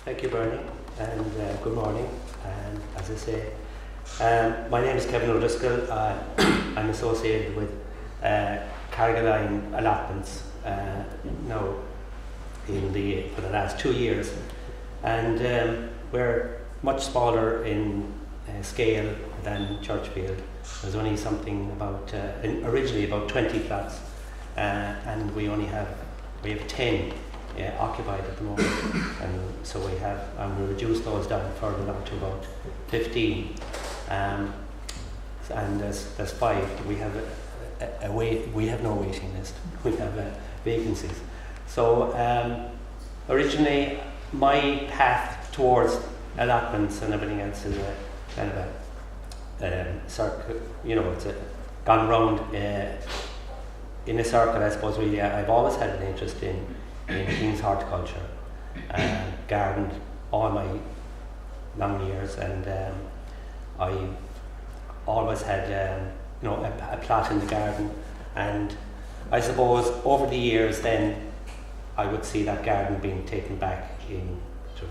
Thank you, Bernie, and good morning. And as I say, my name is Kevin O'Driscoll. I'm associated with Carrigaline Allotments now for the last 2 years, and we're much smaller in scale than Churchfield. There's only something about originally about 20 flats, and we have 10 occupied at the moment, and so we reduced those down further down to about 15, and there's 5. We have we have no waiting list. We have vacancies. So originally, my path towards allotments and everything else is a kind of a circle. It's gone round in a circle, I suppose. Really, I've always had an interest in King's horticulture, gardened all my long years, and I've always had a plot in the garden, and I suppose over the years then I would see that garden being taken back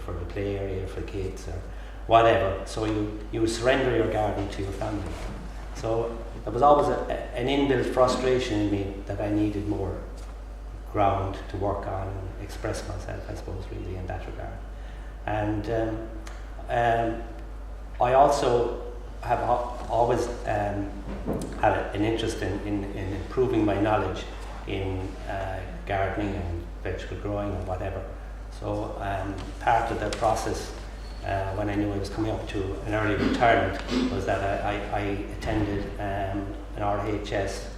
for the play area for kids or whatever. So you surrender your garden to your family. So there was always an inbuilt frustration in me that I needed more ground to work on and express myself, I suppose, really in that regard. And I also have always had an interest in improving my knowledge in gardening and vegetable growing and whatever. So part of the process when I knew I was coming up to an early retirement was that I attended an RHS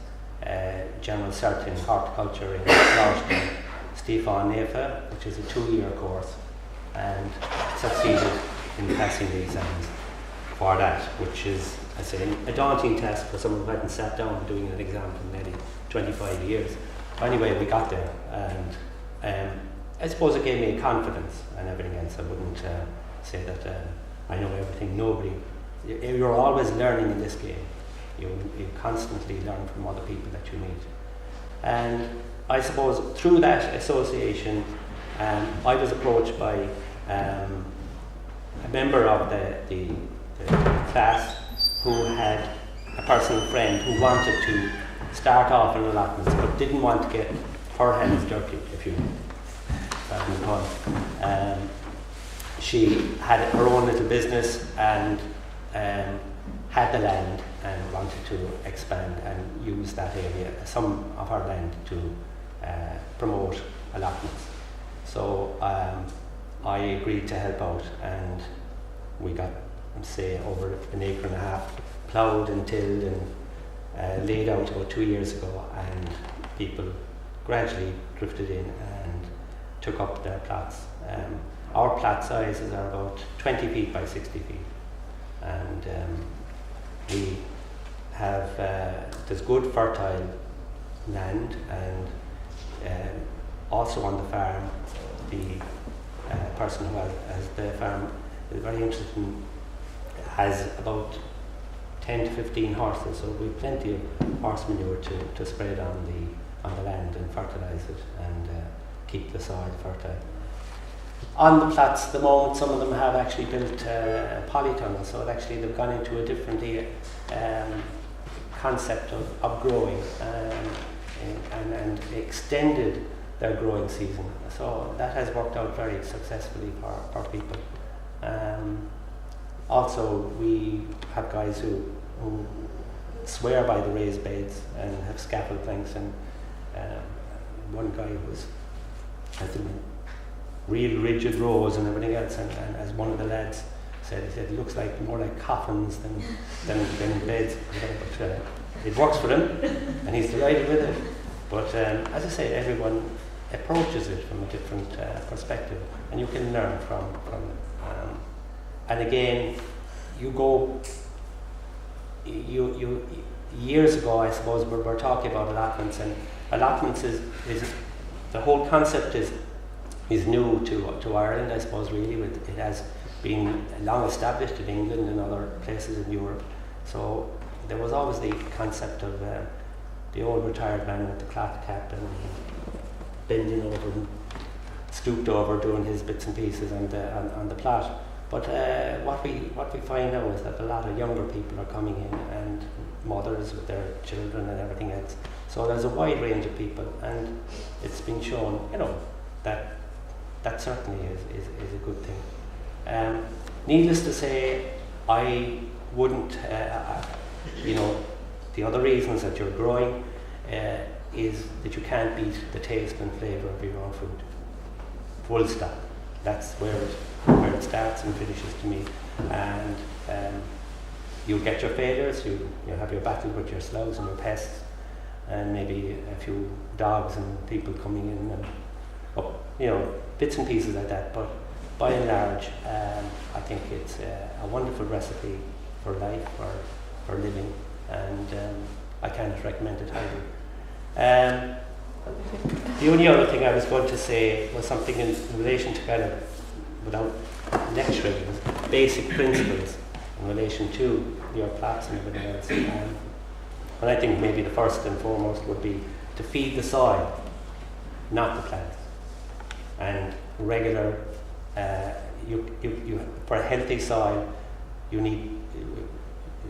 General Cert in Horticulture in Lodgetown, Stefan Nefa, which is a 2-year course, and succeeded in passing the exams for that, which is, I say, a daunting task for someone who hadn't sat down doing an exam for nearly 25 years. Anyway, we got there, and I suppose it gave me confidence and everything else. I wouldn't say that I know everything. You're always learning in this game. You constantly learn from other people that you meet. And I suppose through that association, I was approached by a member of the class who had a personal friend who wanted to start off in allotments but didn't want to get her hands dirty, if you pardon the pun. She had her own little business and had the land and wanted to expand and use that area, some of her land, to promote allotments. So I agreed to help out, and we got, say, over 1.5 acres ploughed and tilled and laid out about 2 years ago, and people gradually drifted in and took up their plots. Our plot sizes are about 20 feet by 60 feet, and we have there's good fertile land, and also on the farm the person who has the farm is very interested in, has about 10 to 15 horses, so we have plenty of horse manure to spread on the land and fertilise it and keep the soil fertile. On the plots at the moment, some of them have actually built polytunnels, so they've gone into a different concept of growing and extended their growing season. So that has worked out very successfully for people. Also, we have guys who swear by the raised beds and have scaffold planks, and one guy has them in real rigid rows and everything else, and as one of the lads said, he said it looks like more like coffins than beds, but it works for him and he's delighted with it. But as I say, everyone approaches it from a different perspective, and you can learn from and again, years ago, I suppose, we're talking about allotments, and allotments is the whole concept is new to Ireland, I suppose. Really, it has been long established in England and other places in Europe. So there was always the concept of the old retired man with the cloth cap and bending over and stooped over doing his bits and pieces on the plot. But what we find now is that a lot of younger people are coming in, and mothers with their children and everything else. So there's a wide range of people, and it's been shown, that certainly is a good thing. Needless to say, I wouldn't, the other reasons that you're growing is that you can't beat the taste and flavour of your own food. Full stop. That's where it starts and finishes to me. And you'll get your failures, you'll have your battle with your slugs and your pests, and maybe a few dogs and people coming in and bits and pieces like that. But by and large, I think it's a wonderful recipe for life, for living, and I cannot recommend it highly. The only other thing I was going to say was something in relation to kind of, without lecturing, basic principles in relation to your plots and everything else. And I think maybe the first and foremost would be to feed the soil, not the plants. And regular, for a healthy soil, you need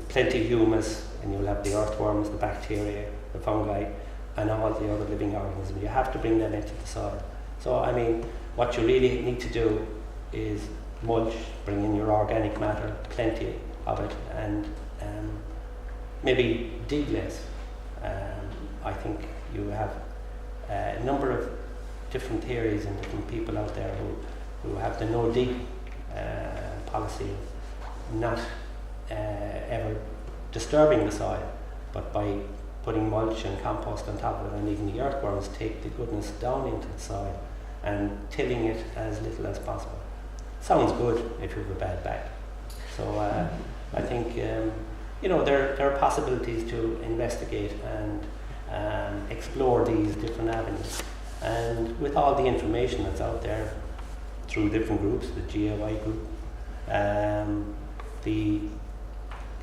plenty of humus, and you'll have the earthworms, the bacteria, the fungi, and all the other living organisms. You have to bring them into the soil. So, I mean, what you really need to do is mulch, bring in your organic matter, plenty of it, and maybe dig less. I think you have a number of different theories and different people out there who have the no-dig policy, not ever disturbing the soil, but by putting mulch and compost on top of it, and even the earthworms take the goodness down into the soil and tilling it as little as possible. Sounds good if you have a bad back. So I think there are possibilities to investigate and explore these different avenues. And with all the information that's out there through different groups, the GAY group,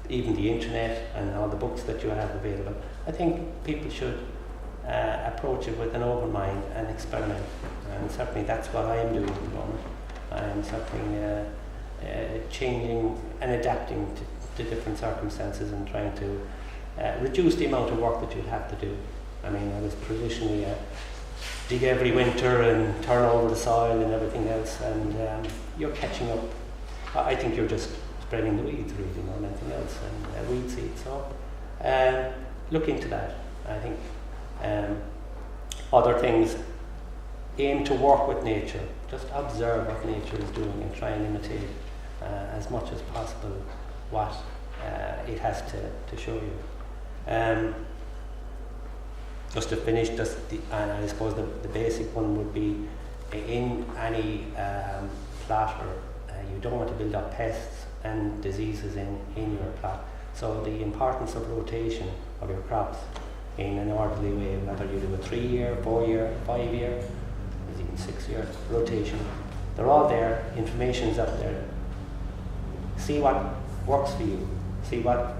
even the internet and all the books that you have available, I think people should approach it with an open mind and experiment. And certainly that's what I am doing at the moment. I am certainly changing and adapting to different circumstances and trying to reduce the amount of work that you'd have to do. I mean, I was traditionally dig every winter and turn over the soil and everything else, and you're catching up. I think you're just spreading the weeds really more than anything else, and weed seed. So look into that. I think other things, aim to work with nature. Just observe what nature is doing and try and imitate as much as possible what it has to show you. Just to finish, and I suppose the basic one would be in any plot, you don't want to build up pests and diseases in your plot. So the importance of rotation of your crops in an orderly way, whether you do a 3-year, 4-year, 5-year, even 6-year rotation, they're all there, information's up there. See what works for you, see what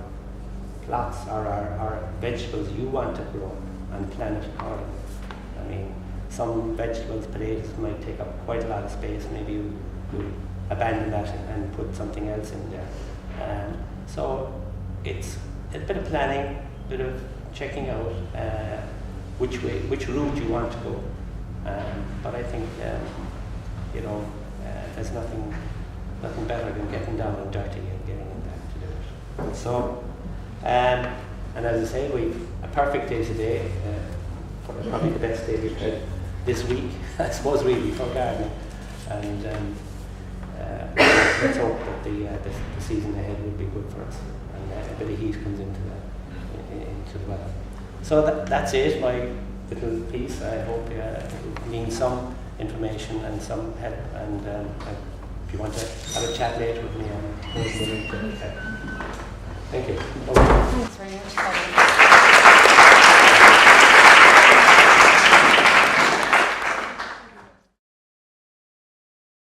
plots or vegetables you want to grow and plan it accordingly. I mean, some vegetables, potatoes, might take up quite a lot of space. Maybe you abandon that and put something else in there. So it's a bit of planning, a bit of checking out which route you want to go. But I think there's nothing better than getting down and dirty and getting in there to do it. So, and as I say, we've a perfect day today, probably the best day we've had this week, I suppose, really, for gardening. And let's hope that the season ahead will be good for us, and a bit of heat comes into the weather. So that's it, my little piece. I hope it means some information and some help, and if you want to have a chat later with me, I'm willing to. Thank you. Thanks very much, Colin.